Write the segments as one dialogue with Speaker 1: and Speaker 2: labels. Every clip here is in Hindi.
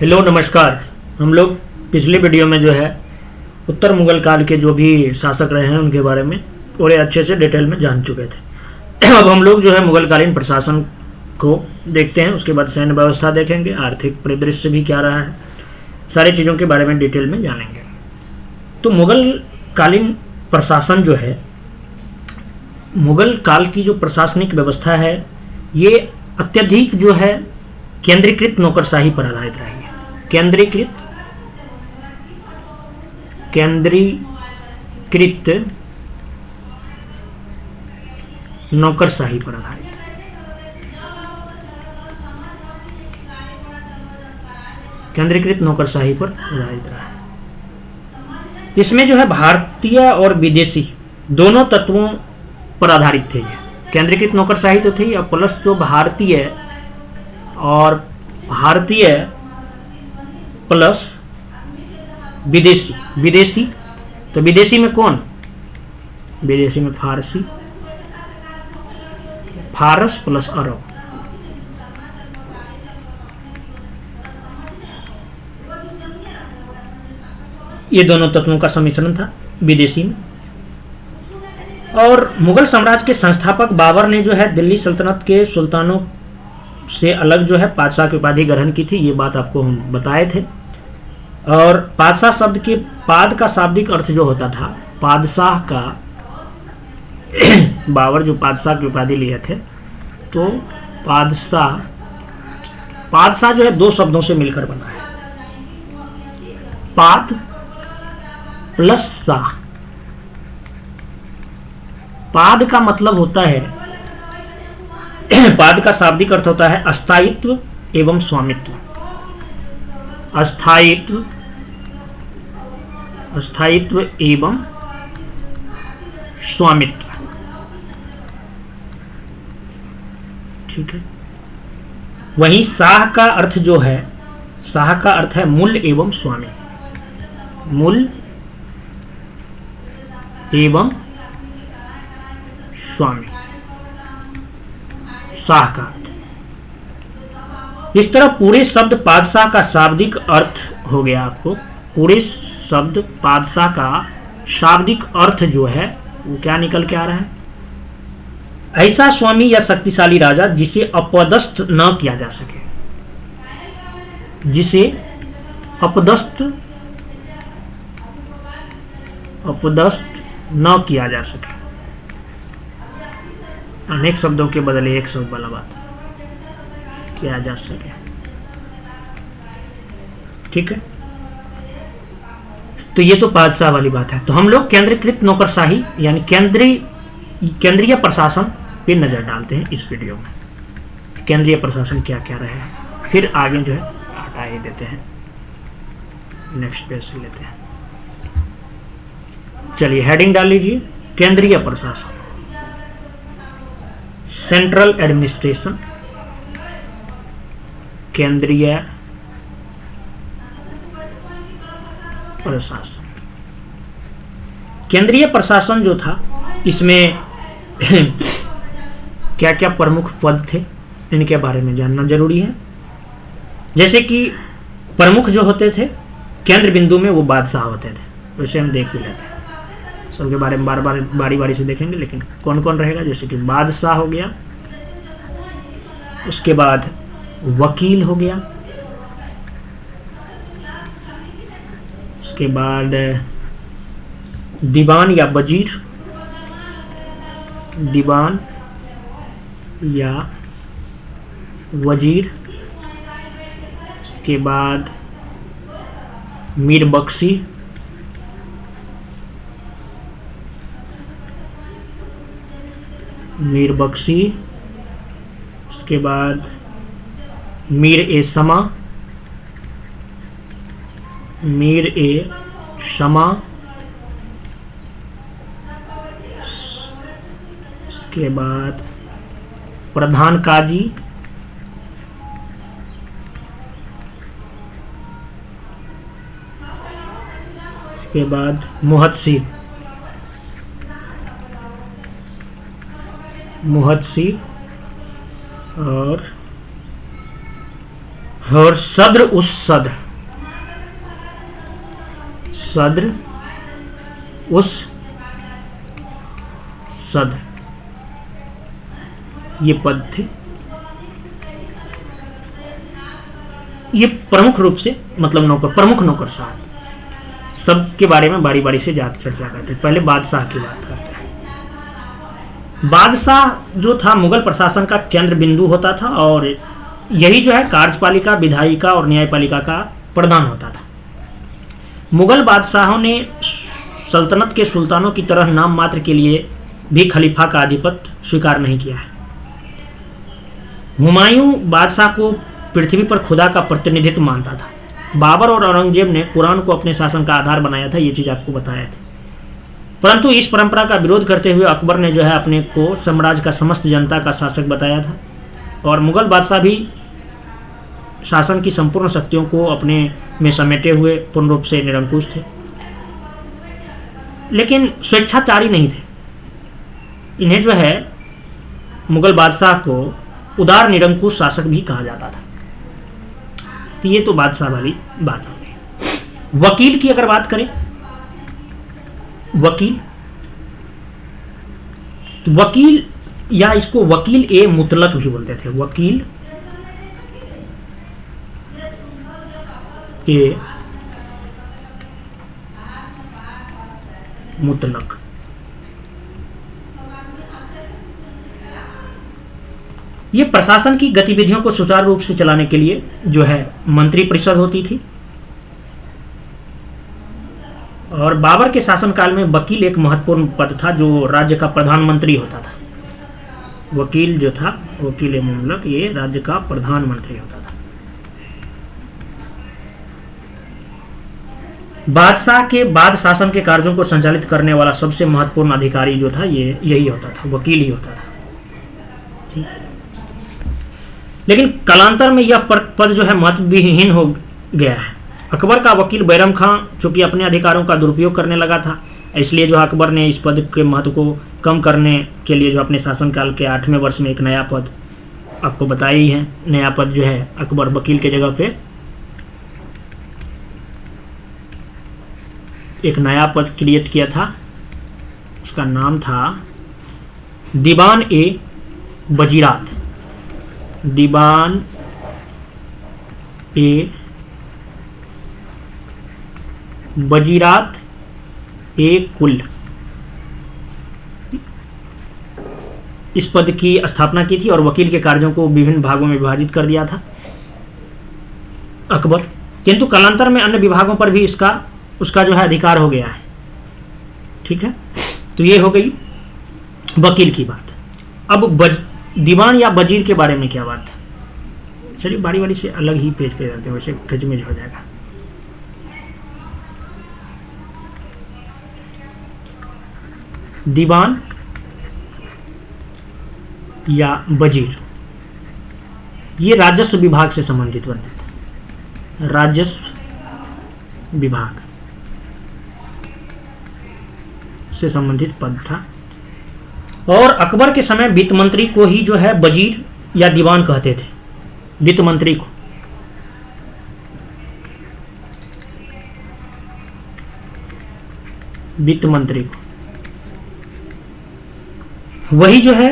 Speaker 1: हेलो नमस्कार। हम लोग पिछले वीडियो में जो है उत्तर मुगल काल के जो भी शासक रहे हैं उनके बारे में पूरे अच्छे से डिटेल में जान चुके थे। अब हम लोग जो है मुगलकालीन प्रशासन को देखते हैं, उसके बाद सैन्य व्यवस्था देखेंगे, आर्थिक परिदृश्य भी क्या रहा है, सारी चीज़ों के बारे में डिटेल में जानेंगे। तो मुगलकालीन प्रशासन जो है, मुगल काल की जो प्रशासनिक व्यवस्था है ये अत्यधिक जो है केंद्रीकृत नौकरशाही पर आधारित रही है। केंद्रीकृत नौकरशाही पर आधारित। केंद्रीकृत नौकरशाही पर आधारित रहा है। इसमें जो है भारतीय और विदेशी दोनों तत्वों पर आधारित थे। ये केंद्रीकृत नौकरशाही तो थी, और प्लस जो भारतीय प्लस विदेशी। तो विदेशी में कौन? विदेशी में फारस प्लस अरब। ये दोनों तत्वों का सम्मिश्रण था विदेशी में। और मुगल साम्राज्य के संस्थापक बाबर ने जो है दिल्ली सल्तनत के सुल्तानों से अलग जो है पादशाह की उपाधि ग्रहण की थी। ये बात आपको हम बताए थे। और पादशाह शब्द के पाद का शाब्दिक अर्थ जो होता था पादशाह का, बाबर जो पादशाह की उपाधि लिए थे, तो पादशाह जो है दो शब्दों से मिलकर बना है, पाद प्लस शाह। पाद का मतलब होता है, पाद का शाब्दिक अर्थ होता है अस्थायित्व एवं स्वामित्व। अस्थायित्व एवं स्वामित्व, ठीक है। वहीं शाह का अर्थ जो है, शाह का अर्थ है मूल्य एवं स्वामी। मूल्य एवं स्वामी, शाह का अर्थ। इस तरह पूरे शब्द पादशाह का शाब्दिक अर्थ हो गया। आपको पूरे शब्द पादशाह का शाब्दिक अर्थ जो है वो क्या निकल के आ रहा है? ऐसा स्वामी या शक्तिशाली राजा जिसे अपदस्थ न किया जा सके, जिसे अपदस्थ न किया जा सके। अनेक शब्दों के बदले एक शब्द वाला बात किया जा सके, ठीक है। तो ये तो पादशाह वाली बात है। तो हम लोग केंद्रीकृत नौकरशाही यानी केंद्रीय प्रशासन पे नजर डालते हैं इस वीडियो में। केंद्रीय प्रशासन क्या क्या रहे, फिर आगे जो है हटा ही देते हैं, नेक्स्ट पेज से लेते हैं। चलिए हेडिंग डाल लीजिए, केंद्रीय प्रशासन, सेंट्रल एडमिनिस्ट्रेशन, केंद्रीय प्रशासन। केंद्रीय प्रशासन जो था इसमें क्या क्या प्रमुख पद थे इनके बारे में जानना जरूरी है। जैसे कि प्रमुख जो होते थे केंद्र बिंदु में वो बादशाह होते थे, वैसे हम देख ही लेते हैं। सबके बारे में बार बार बारी बारी से देखेंगे, लेकिन कौन कौन रहेगा। जैसे कि बादशाह हो गया, उसके बाद वकील हो गया, उसके बाद दीवान या वजीर, दीवान या वजीर, उसके बाद मीर बख्शी, उसके बाद मीर ए शमा, उसके बाद प्रधान काजी, उसके बाद मुहत्सिब, और और सद्र उस सद्र, सद्र उस सद्र, ये पद थे। ये प्रमुख रूप से मतलब नौकर, प्रमुख नौकरशाह, सबके बारे में बारी बारी से ज्यादा चर्चा करते हैं। पहले बादशाह की बात करते हैं। बादशाह जो था मुगल प्रशासन का केंद्र बिंदु होता था और यही जो है कार्यपालिका, विधायिका और न्यायपालिका का प्रधान होता था। मुगल बादशाहों ने सल्तनत के सुल्तानों की तरह नाम मात्र के लिए भी खलीफा का आधिपत्य स्वीकार नहीं किया है। हुमायूं बादशाह को पृथ्वी पर खुदा का प्रतिनिधित्व मानता था। बाबर और औरंगजेब ने कुरान को अपने शासन का आधार बनाया था, ये चीज आपको बताया था। परंतु इस परंपरा का विरोध करते हुए अकबर ने जो है अपने को साम्राज्य का समस्त जनता का शासक बताया था और मुगल बादशाह भी शासन की संपूर्ण शक्तियों को अपने में समेटे हुए पूर्ण रूप से निरंकुश थे, लेकिन स्वेच्छाचारी नहीं थे। इन्हें जो है मुगल बादशाह को उदार निरंकुश शासक भी कहा जाता था। तो ये तो बादशाह वाली बात हो गई। वकील की अगर बात करें, वकील, तो वकील या इसको वकील ए मुतलक भी बोलते थे। वकील ए मुतलक, ये प्रशासन की गतिविधियों को सुचारू रूप से चलाने के लिए जो है मंत्री परिषद होती थी और बाबर के शासनकाल में वकील एक महत्वपूर्ण पद था जो राज्य का प्रधानमंत्री होता था। वकील जो था, वकील मुमलक, ये राज्य का प्रधानमंत्री होता था। बादशाह के बाद शासन के कार्यों को संचालित करने वाला सबसे महत्वपूर्ण अधिकारी जो था ये यही होता था, वकील ही होता था। ठीक, लेकिन कालांतर में यह पद जो है महत्वहीन हो गया है। अकबर का वकील बैरम खां चूंकि अपने अधिकारों का दुरुपयोग करने लगा था, इसलिए जो अकबर ने इस पद के महत्व को कम करने के लिए जो अपने शासनकाल के 8वें वर्ष में एक नया पद आपको बताया ही है। नया पद जो है अकबर वकील के जगह पे एक नया पद क्रिएट किया था, उसका नाम था दीवान ए वजीरात। दीवान ए वजीरात ए कुल, इस पद की स्थापना की थी और वकील के कार्यों को विभिन्न भागों में विभाजित कर दिया था अकबर। किंतु कालांतर में अन्य विभागों पर भी उसका जो है अधिकार हो गया है। ठीक है, तो ये हो गई वकील की बात। अब दीवान या वजीर के बारे में क्या बात है, चलिए बारी बारी से अलग ही पेज पे जाते हैं, वैसे खजमेज हो जाएगा। दीवान या वजीर ये राजस्व विभाग से संबंधित बनते थे। राजस्व विभाग से संबंधित पद था और अकबर के समय वित्त मंत्री को ही जो है वजीर या दीवान कहते थे। वित्त मंत्री को वित्त मंत्री को वही जो है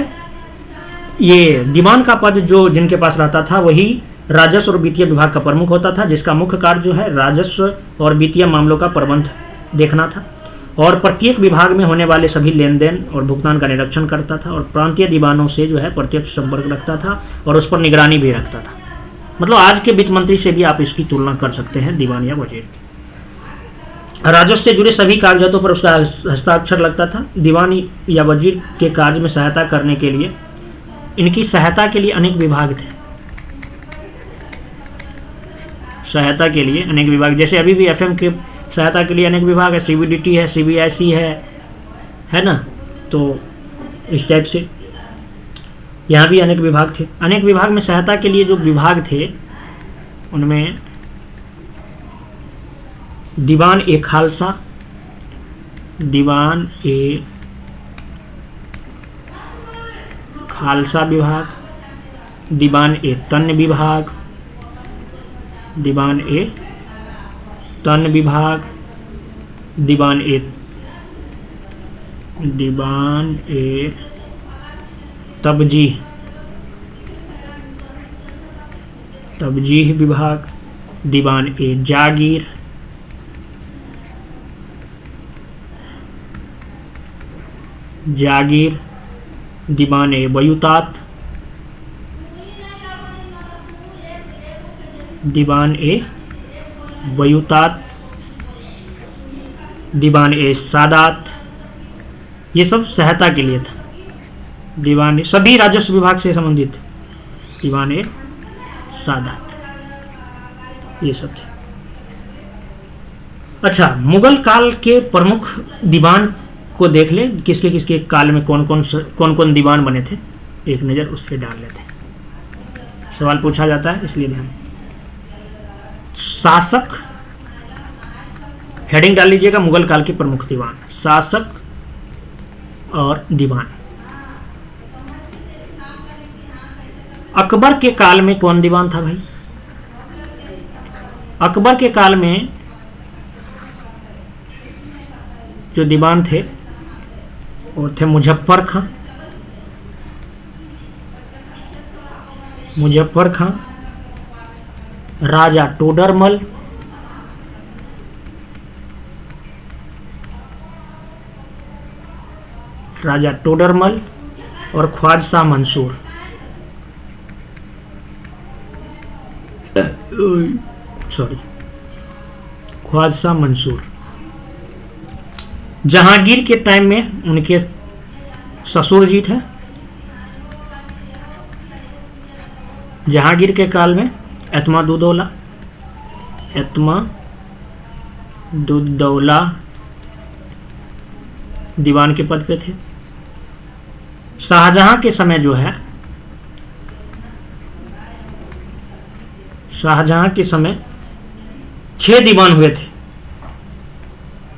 Speaker 1: ये दीवान का पद जो जिनके पास रहता था वही राजस्व और वित्तीय विभाग का प्रमुख होता था, जिसका मुख्य कार्य जो है राजस्व और वित्तीय मामलों का प्रबंध देखना था और प्रत्येक विभाग में होने वाले सभी लेन देन और भुगतान का निरीक्षण करता था और प्रांतीय दीवानों से जो है प्रत्यक्ष संपर्क रखता था और उस पर निगरानी भी रखता था। मतलब आज के वित्त मंत्री से भी आप इसकी तुलना कर सकते हैं, दीवान या वजीर की। राजस्व से जुड़े सभी कागजातों पर उसका हस्ताक्षर लगता था। दीवान या वजीर के कार्य में सहायता करने के लिए इनकी सहायता के लिए अनेक विभाग थे। सहायता के लिए अनेक विभाग, जैसे अभी भी एफएम के सहायता के लिए अनेक विभाग है, सीबीडीटी है, सीबीआईसी है ना। तो इस टाइप से यहाँ भी अनेक विभाग थे। अनेक विभाग में सहायता के लिए जो विभाग थे उनमें दीवान ए खालसा, दीवान ए खालसा विभाग, दीवान ए तन्य विभाग, दीवान ए तन विभाग, दीवान ए तबजीह विभाग, दीवान ए जागीर, दीवान ए वयुतात, दीवान ए सादात। ये सब सहायता के लिए था। दीवान ए सभी राजस्व विभाग से संबंधित थे। दीवान ए सादात, ये सब थे। अच्छा, मुगल काल के प्रमुख दीवान को देख ले, किसके किसके काल में कौन कौन दीवान बने थे, एक नज़र उस पर डाल लेते हैं। सवाल पूछा जाता है, इसलिए ध्यान। शासक, हेडिंग डाल लीजिएगा, मुगल काल के प्रमुख दीवान, शासक और दीवान। अकबर के काल में कौन दीवान था भाई? अकबर के काल में जो दीवान थे वो थे मुजफ्फर खां, राजा टोडरमल, और ख्वाजा मंसूर। ख्वाजा मंसूर। जहांगीर के टाइम में उनके ससुर जी थे। जहांगीर के काल में एतमादुद्दौला दीवान के पद पे थे। शाहजहां के समय जो है, शाहजहां के समय 6 दीवान हुए थे।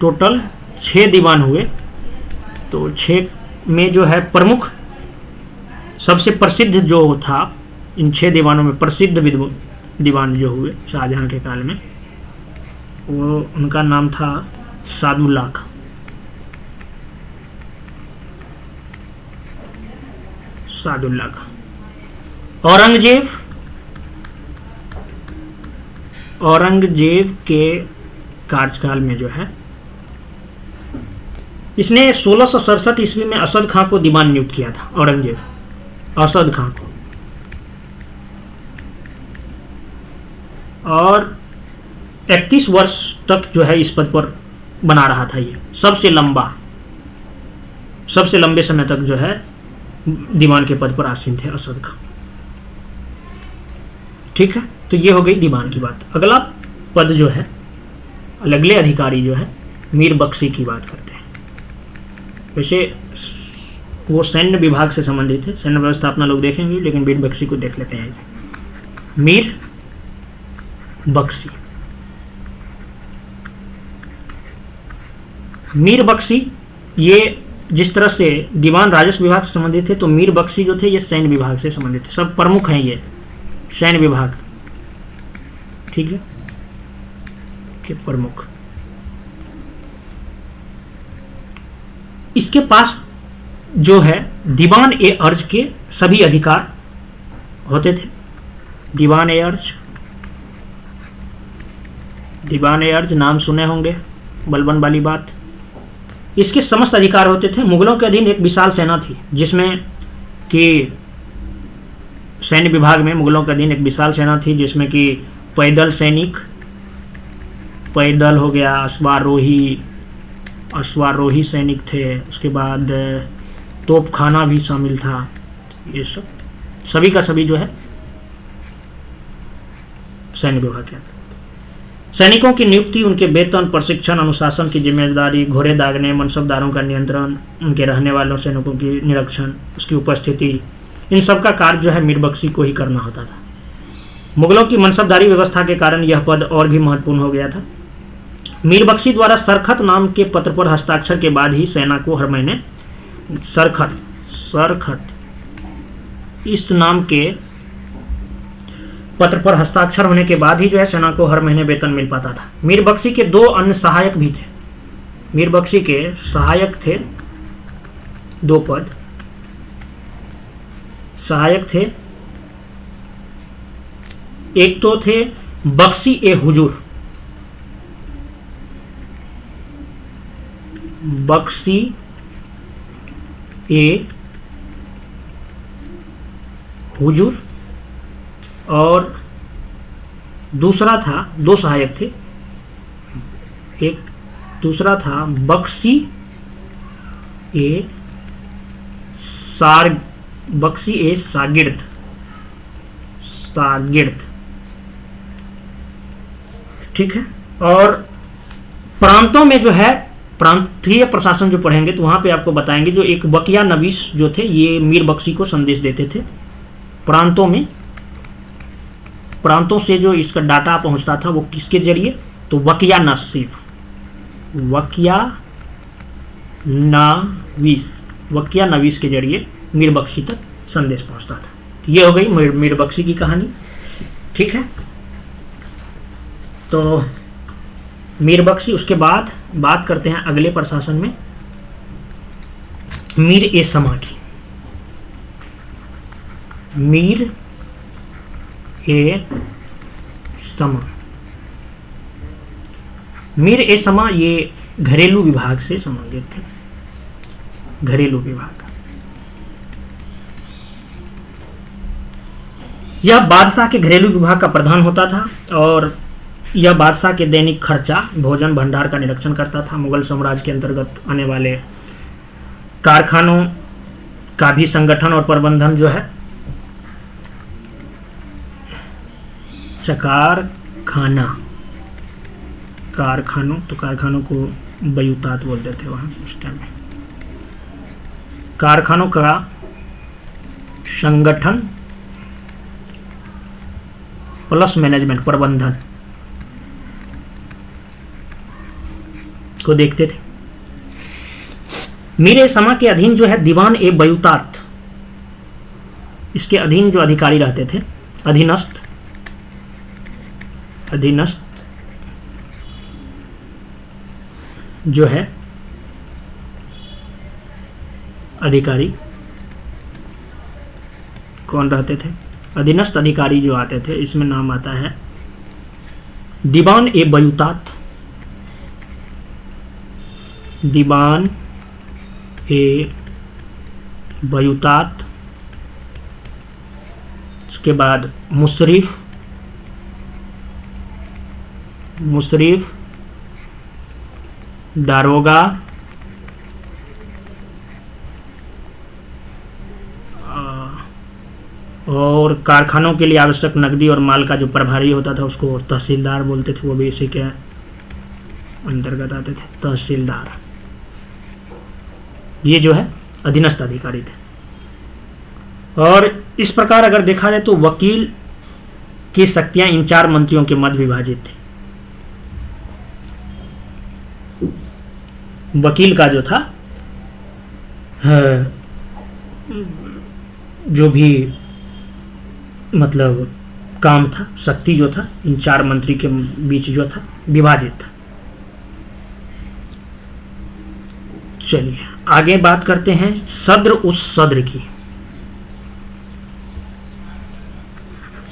Speaker 1: टोटल 6 दीवान हुए। तो 6 में जो है प्रमुख, सबसे प्रसिद्ध जो था इन 6 दीवानों में, प्रसिद्ध दीवान जो हुए शाहजहां के काल में, वो उनका नाम था सादुल्ला खां। औरंगजेब के कार्यकाल में जो है, इसने 1667 ईस्वी में असद खां को दीवान नियुक्त किया था। औरंगजेब असद खां को, और 31 वर्ष तक जो है इस पद पर बना रहा था। ये सबसे लंबे समय तक जो है दीवान के पद पर आसीन थे असद खां। ठीक है, तो ये हो गई दीवान की बात। अगला पद जो है, अगले अधिकारी जो है मीर बख्शी की बात करते हैं। वैसे वो सैन्य विभाग से संबंधित है, सैन्य व्यवस्था अपना लोग देखेंगे, लेकिन मीर बख्शी को देख लेते हैं। मीर बख्शी ये जिस तरह से दीवान राजस्व विभाग से संबंधित थे, तो मीर बख्शी जो थे ये सैन्य विभाग से संबंधित थे। सब प्रमुख हैं ये सैन्य विभाग, ठीक है, के प्रमुख। इसके पास जो है दीवान ए अर्ज के सभी अधिकार होते थे। दीवान ए अर्ज नाम सुने होंगे, बलबन वाली बात। इसके समस्त अधिकार होते थे। मुगलों के अधीन एक विशाल सेना थी, जिसमें कि सैन्य विभाग में मुगलों के अधीन एक विशाल सेना थी, जिसमें कि पैदल सैनिक, पैदल हो गया, अश्वारोही सैनिक थे, उसके बाद तोपखाना भी शामिल था। ये सब सभी का सभी जो है सैन्य विभाग के। सैनिकों की नियुक्ति, उनके वेतन, प्रशिक्षण, अनुशासन की जिम्मेदारी, घोड़े दागने, मनसबदारों का नियंत्रण, उनके रहने वालों सैनिकों की निरीक्षण, उसकी उपस्थिति, इन सब का कार्य जो है मीर बख्शी को ही करना होता था। मुगलों की मनसबदारी व्यवस्था के कारण यह पद और भी महत्वपूर्ण हो गया था। मीर बख्शी द्वारा सरखत नाम के पत्र पर हस्ताक्षर के बाद ही सेना को हर महीने सरखत इस नाम के पत्र पर हस्ताक्षर होने के बाद ही जो है सेना को हर महीने वेतन मिल पाता था। मीर बख्शी के 2 अन्य सहायक भी थे। मीर बख्शी के सहायक थे, 2 पद सहायक थे। एक तो थे बख्शी ए हुजूर, बख्शी ए हुजूर, और दूसरा था, 2 सहायक थे, एक दूसरा था बख्शी ए बख्शी ए शागिर्द, ठीक है। और प्रांतों में जो है प्रांतीय प्रशासन जो पढ़ेंगे तो वहां पे आपको बताएंगे जो एक वकिया नवीस जो थे ये मीर बख्शी को संदेश देते थे। प्रांतों में, प्रांतों से जो इसका डाटा पहुंचता था वो किसके जरिए, तो वकिया नवीस के जरिए मीर बख्शी तक संदेश पहुंचता था। ये हो गई मीर बख्शी की कहानी, ठीक है। तो मीर बख्शी, उसके बाद बात करते हैं अगले प्रशासन में मीर ए समा की। मीर ए समा ये घरेलू विभाग से संबंधित थे, घरेलू विभाग। यह बादशाह के घरेलू विभाग का प्रधान होता था और यह बादशाह के दैनिक खर्चा, भोजन भंडार का निरीक्षण करता था। मुगल साम्राज्य के अंतर्गत आने वाले कारखानों का भी संगठन और प्रबंधन जो है, कारखानों को बयूतात बोलते थे वहां उस टाइम में। कारखानों का संगठन प्लस मैनेजमेंट, प्रबंधन को देखते थे। मीर ए समा के अधीन जो है दीवान ए बयूतात, इसके अधीन जो अधिकारी रहते थे, अधीनस्थ जो है अधिकारी कौन रहते थे, अधीनस्थ अधिकारी जो आते थे, इसमें नाम आता है दीवान ए बयूतात, दीवान ए बयूतात। उसके बाद मुशरिफ, दारोगा, और कारखानों के लिए आवश्यक नकदी और माल का जो प्रभारी होता था उसको तहसीलदार बोलते थे, वो भी इसी के अंतर्गत आते थे, तहसीलदार। ये जो है अधीनस्थ अधिकारी थे। और इस प्रकार अगर देखा जाए तो वकील की शक्तियां इन 4 मंत्रियों के मध्य विभाजित थी। वकील का जो था जो भी मतलब काम था, शक्ति जो था इन 4 मंत्री के बीच जो था विभाजित था। चलिए आगे बात करते हैं सद्र उस सद्र की।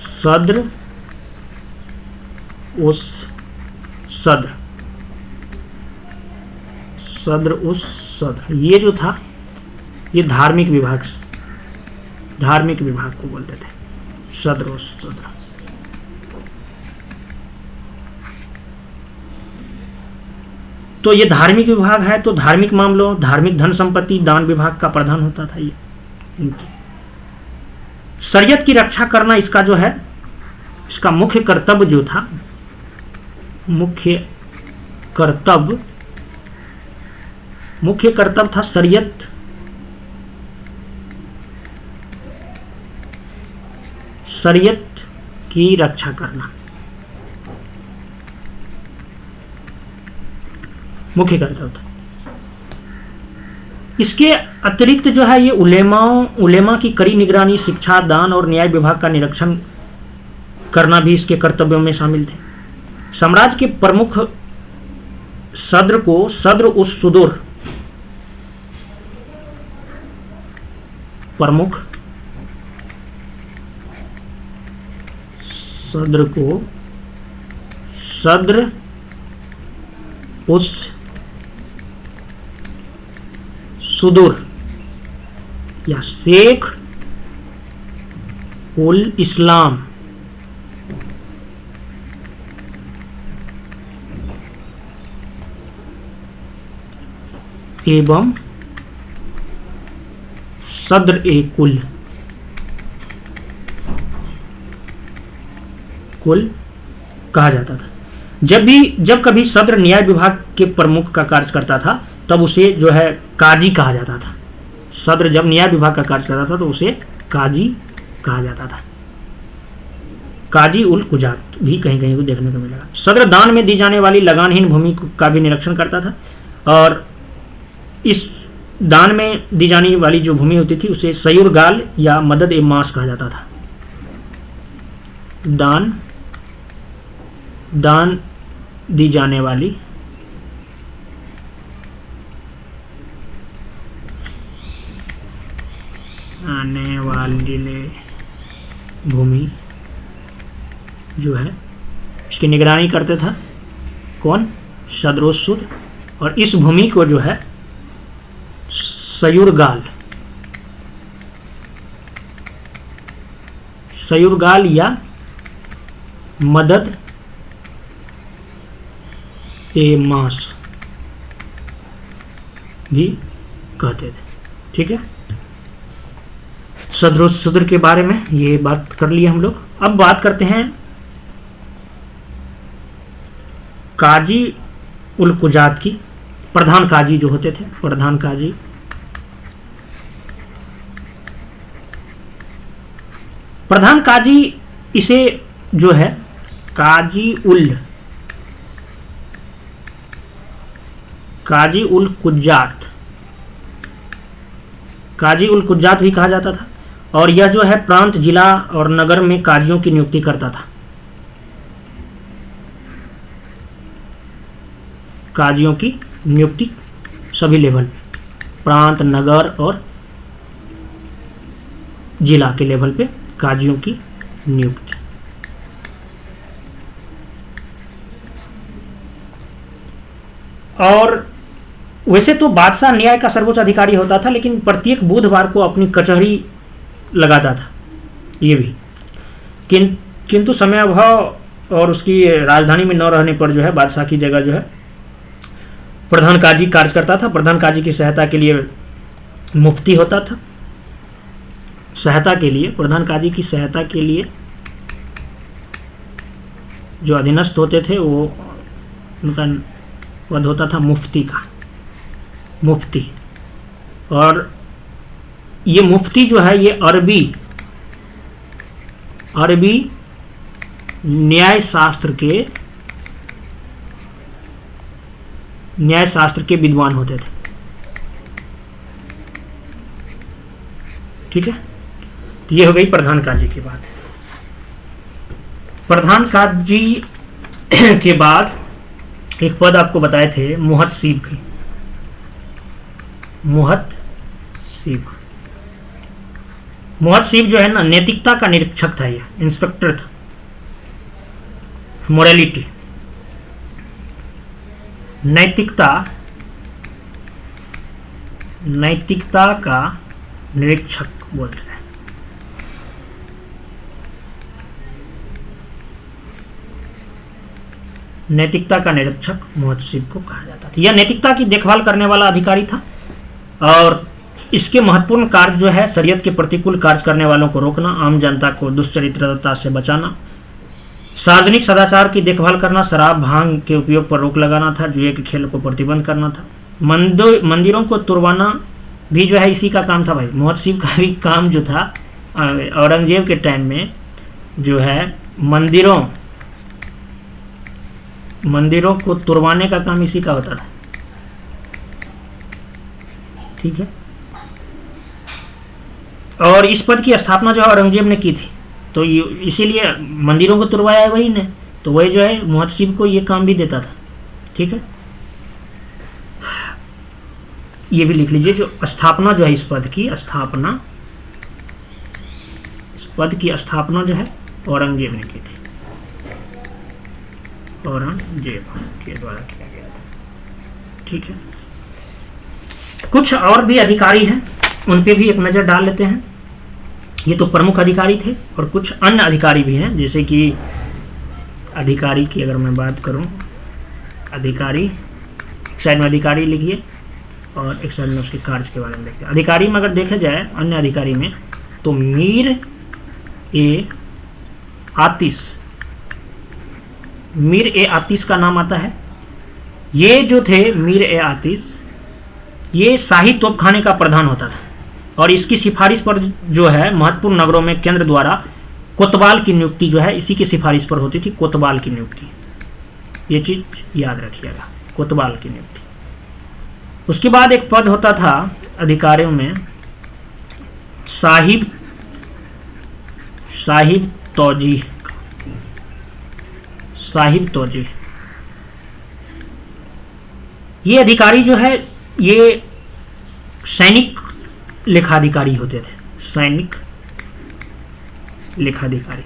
Speaker 1: सद्र उस सद्र, सद्र उस सद्र, ये जो था ये धार्मिक विभाग को बोलते थे, सद्र उस सद्र। तो ये धार्मिक विभाग है, तो धार्मिक मामलों, धार्मिक धन संपत्ति दान विभाग का प्रधान होता था ये। शरीयत की रक्षा करना इसका जो है, इसका मुख्य कर्तव्य जो था, मुख्य कर्तव्य था शरीयत की रक्षा करना, मुख्य कर्तव्य था। इसके अतिरिक्त जो है ये उलेमा की कड़ी निगरानी, शिक्षा, दान और न्याय विभाग का निरीक्षण करना भी इसके कर्तव्यों में शामिल थे। साम्राज्य के प्रमुख सद्र को सद्र उस सुदूर प्रमुख सद्र को सद्र उस सुदूर या शेख उल इस्लाम एवं सद्र ए कुल कहा जाता था। जब कभी सद्र न्याय विभाग के प्रमुख का कार्य करता था तब उसे जो है काजी कहा जाता था। सद्र जब न्याय विभाग का कार्य करता था तो उसे काजी कहा जाता था। काजी उल कुजात भी कहीं कहीं को देखने को मिलेगा। सद्र दान में दी जाने वाली लगानहीन भूमि का भी निरीक्षण करता था और इस दान में दी जाने वाली जो भूमि होती थी उसे सयूर गाल या मदद ए मास कहा जाता था। दान दी जाने वाली आने वाली भूमि जो है इसकी निगरानी करते था कौन? सद्रोसुद। और इस भूमि को जो है सयूरगाल या मदद ए मास भी कहते थे। ठीक है, सद्र के बारे में ये बात कर लिए हम लोग। अब बात करते हैं काजी उल कुजात की। प्रधान काजी जो होते थे, प्रधान काजी इसे जो है काजी उल कुज्जात भी कहा जाता था। और यह जो है प्रांत, जिला और नगर में काजियों की नियुक्ति करता था। काजियों की नियुक्ति सभी लेवल, प्रांत, नगर और जिला के लेवल पे काजियों की नियुक्ति। और वैसे तो बादशाह न्याय का सर्वोच्च अधिकारी होता था, लेकिन प्रत्येक बुधवार को अपनी कचहरी लगाता था ये भी। किंतु समय अभाव और उसकी राजधानी में न रहने पर जो है बादशाह की जगह जो है प्रधान काजी कार्य करता था। प्रधान काजी की सहायता के लिए मुफ्ती होता था। प्रधान काजी की सहायता के लिए जो अधीनस्थ होते थे वो उनका पद होता था मुफ्ती। और ये मुफ्ती जो है ये अरबी न्याय शास्त्र के विद्वान होते थे। ठीक है, तो ये हो गई प्रधान काजी की बात। प्रधान काजी के बाद एक पद आपको बताए थे मुहतसीब की। मुहतसीब जो है ना नैतिकता का निरीक्षक था, ये इंस्पेक्टर था, मोरालिटी, नैतिकता का निरीक्षक बोलते हैं। नैतिकता का निरीक्षक मुहतसीब को कहा जाता था। यह नैतिकता की देखभाल करने वाला अधिकारी था और इसके महत्वपूर्ण कार्य जो है शरीयत के प्रतिकूल कार्य करने वालों को रोकना, आम जनता को दुष्चरित्रता से बचाना, सार्वजनिक सदाचार की देखभाल करना, शराब भांग के उपयोग पर रोक लगाना था, जुए के खेल को प्रतिबंध करना था, मंदिरों को तुड़वाना भी जो है इसी का काम था। भाई मुहतसीब का भी काम जो था औरंगजेब के टाइम में जो है मंदिरों को तुड़वाने का काम इसी का होता था। ठीक है, और इस पद की स्थापना जो है औरंगजेब ने की थी। तो ये इसीलिए मंदिरों को तुड़वाया है वही ने, तो वही जो है मुहतसिब को ये काम भी देता था। ठीक है, ये भी लिख लीजिए, जो स्थापना जो है इस पद की स्थापना, इस पद की स्थापना जो है औरंगजेब ने की थी, औरंगजेब के द्वारा किया गया था। ठीक है, कुछ और भी अधिकारी हैं, उन पे भी एक नज़र डाल लेते हैं। ये तो प्रमुख अधिकारी थे, और कुछ अन्य अधिकारी भी हैं, जैसे कि अधिकारी की अगर मैं बात करूं, अधिकारी एक साइड में अधिकारी लिखिए और एक साइड में उसके कार्य के बारे में देखिए। अधिकारी में अगर देखा जाए अन्य अधिकारी में, तो मीर ए आतिश, मीर ए आतिश का नाम आता है। ये जो थे मीर ए आतिश, ये शाही तोपखाने का प्रधान होता था, और इसकी सिफारिश पर जो है महत्वपूर्ण नगरों में केंद्र द्वारा कोतवाल की नियुक्ति जो है इसी की सिफारिश पर होती थी, कोतवाल की नियुक्ति। ये चीज याद रखिएगा, कोतवाल की नियुक्ति। उसके बाद एक पद होता था अधिकारियों में साहिब तौजीह, साहिब तौजीह। ये अधिकारी जो है ये सैनिक लेखाधिकारी होते थे, सैनिक लेखाधिकारी।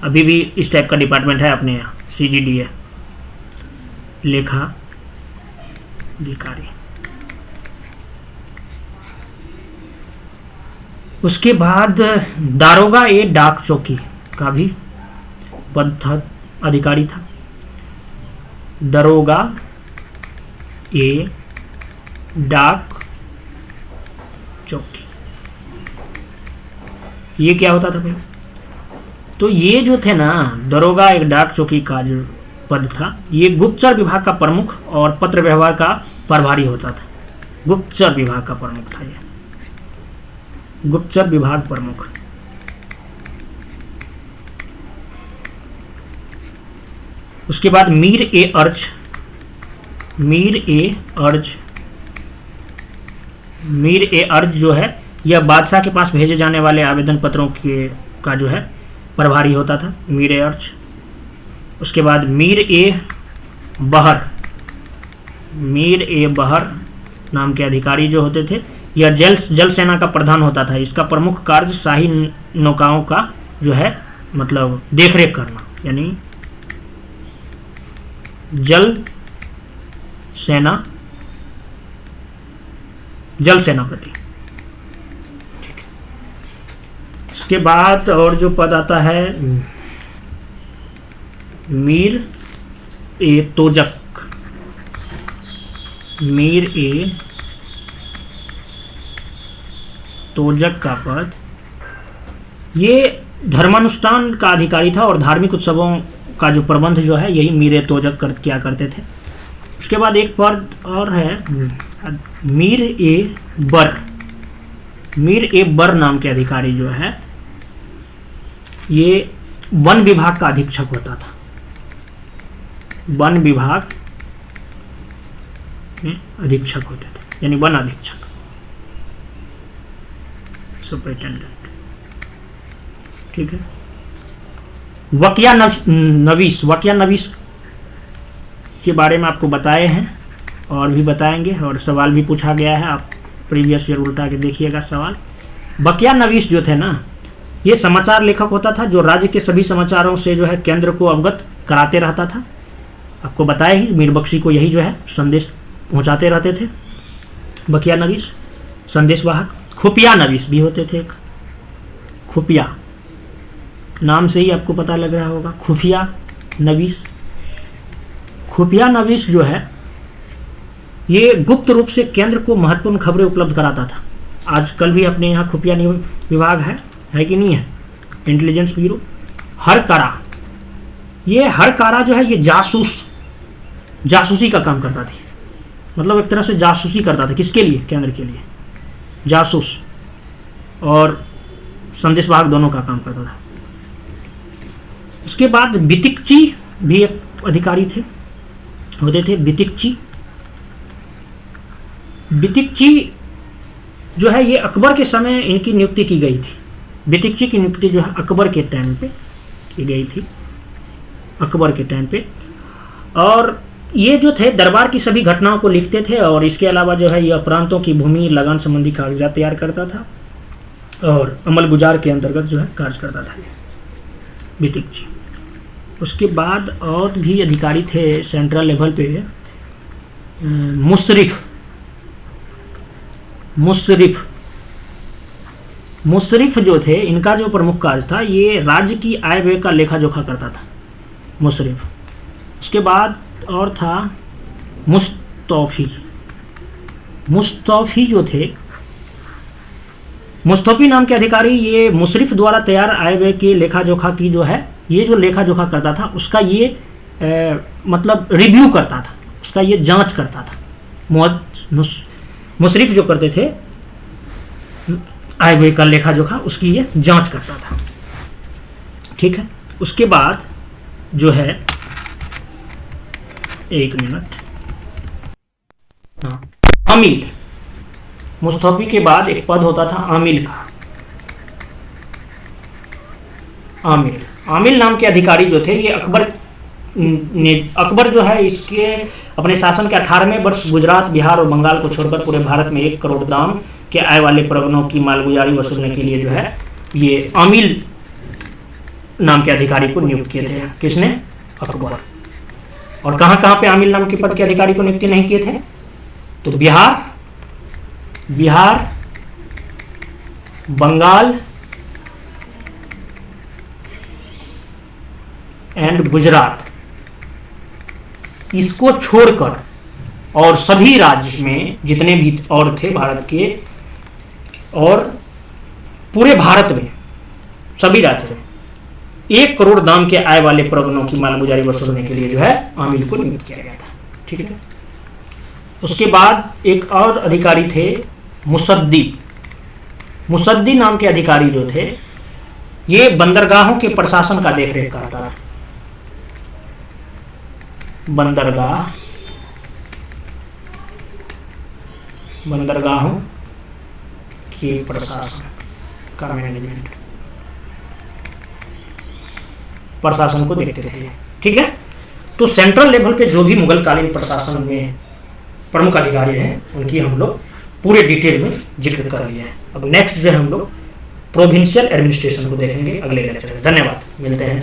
Speaker 1: अभी भी इस टाइप का डिपार्टमेंट है अपने यहाँ, CGDA लेखाधिकारी। उसके बाद दारोगा ए डाक चौकी का भी पद था, अधिकारी था। दरोगा ए डाक चौकी, ये क्या होता था भाई? तो ये जो थे ना, दरोगा एक डाक चौकी का जो पद था, ये गुप्तचर विभाग का प्रमुख और पत्र व्यवहार का प्रभारी होता था। गुप्तचर विभाग का प्रमुख था ये, गुप्तचर विभाग प्रमुख। उसके बाद मीर ए अर्ज, मीर ए अर्ज, मीर ए अर्ज जो है यह बादशाह के पास भेजे जाने वाले आवेदन पत्रों के का जो है प्रभारी होता था, मीर ए अर्ज। उसके बाद मीर ए बहर, मीर ए बहर नाम के अधिकारी जो होते थे, यह जल सेना का प्रधान होता था। इसका प्रमुख कार्य शाही नौकाओं का जो है मतलब देखरेख करना, यानी जल सेनापति। ठीक है, इसके बाद और जो पद आता है मीर ए तोजक, मीर ए तोजक का पद, ये धर्मानुष्ठान का अधिकारी था और धार्मिक उत्सवों का जो प्रबंध जो है यही मीर ए तोजक किया करते थे। उसके बाद एक पद और है मीर ए बर, मीर ए बर नाम के अधिकारी जो है ये वन विभाग का अधीक्षक होता था, वन विभाग में अधीक्षक होते थे, यानी वन अधीक्षक, सुपरिटेंडेंट। ठीक है, वकिया नवीस, वकिया नवीस के बारे में आपको बताए हैं और भी बताएंगे, और सवाल भी पूछा गया है, आप प्रीवियस ईयर उल्टा के देखिएगा सवाल। वकिया नवीस जो थे ना, ये समाचार लेखक होता था जो राज्य के सभी समाचारों से जो है केंद्र को अवगत कराते रहता था। आपको बताया ही, मीर बख्शी को यही जो है संदेश पहुंचाते रहते थे वकिया नवीस, संदेश वाहक। खुफिया नवीस भी होते थे, एक खुफिया नाम से ही आपको पता लग रहा होगा, खुफिया नवीस। खुफिया नवीस जो है ये गुप्त रूप से केंद्र को महत्वपूर्ण खबरें उपलब्ध कराता था। आजकल भी अपने यहाँ खुफिया विभाग है कि नहीं है, इंटेलिजेंस ब्यूरो। हर कारा, ये हर कारा जो है ये जासूसी का काम करता था, मतलब एक तरह से जासूसी करता था। किसके लिए? केंद्र के लिए, जासूस और संदेशवाहक दोनों का काम करता था। उसके बाद बितिकची भी एक अधिकारी थे, होते थे बितिकची। बितिकची जो है ये अकबर के समय इनकी नियुक्ति की गई थी, बितिकची की नियुक्ति जो है अकबर के टाइम पे की गई थी, अकबर के टाइम पे। और ये जो थे दरबार की सभी घटनाओं को लिखते थे, और इसके अलावा जो है यह प्रांतों की भूमि लगान संबंधी कागजात तैयार करता था और अमल गुजार के अंतर्गत जो है कार्य करता था बितिकची। उसके बाद और भी अधिकारी थे सेंट्रल लेवल पे, मुशरिफ जो थे, इनका जो प्रमुख कार्य था ये राज्य की आय व्यय का लेखा जोखा करता था मुशरिफ। उसके बाद और था मुस्तौफी जो थे, मुस्तौफी नाम के अधिकारी, ये मुशरिफ द्वारा तैयार आय व्यय के लेखा जोखा की जो है, ये जो लेखा जोखा करता था उसका ये मतलब रिव्यू करता था, उसका ये जांच करता था। मुशरिफ जो करते थे आय व्यय का लेखा जोखा, उसकी ये जांच करता था। ठीक है। उसके बाद जो है, एक मिनट, हाँ, आमिल, मुस्तौफी के बाद एक पद होता था आमिल का। आमिल नाम के अधिकारी जो थे ये अकबर जो है इसके अपने शासन के 18वें वर्ष गुजरात, बिहार और बंगाल को छोड़कर पूरे भारत में 1 करोड़ दाम के आय वाले प्रगणों की मालगुजारी वसूलने के लिए जो है ये आमिल नाम के अधिकारी को नियुक्त किए थे। किसने? अकबर। और कहां कहां पे आमिल नाम के पद के अधिकारी को नियुक्त नहीं किए थे? तो बिहार, बंगाल एंड गुजरात, इसको छोड़कर और सभी राज्य में जितने भी और थे भारत के, और पूरे भारत में सभी राज्य में 1 करोड़ दाम के आय वाले प्रगणों की मालगुजारी वसूलने के लिए जो है आमिल को नियुक्त किया गया था। ठीक है। उसके बाद एक और अधिकारी थे मुसद्दी नाम के अधिकारी जो थे, ये बंदरगाहों के प्रशासन का देखरेख करता था। बंदरगाहों के प्रशासन का मैनेजमेंट, प्रशासन को देखते थे। ठीक है। तो सेंट्रल लेवल पे जो भी मुगल कालीन प्रशासन में प्रमुख अधिकारी हैं उनकी हम लोग पूरे डिटेल में जिक्र कर लिए हैं। अब नेक्स्ट जो है हम लोग प्रोविंशियल एडमिनिस्ट्रेशन को देखेंगे अगले लेक्चर में। धन्यवाद, मिलते हैं।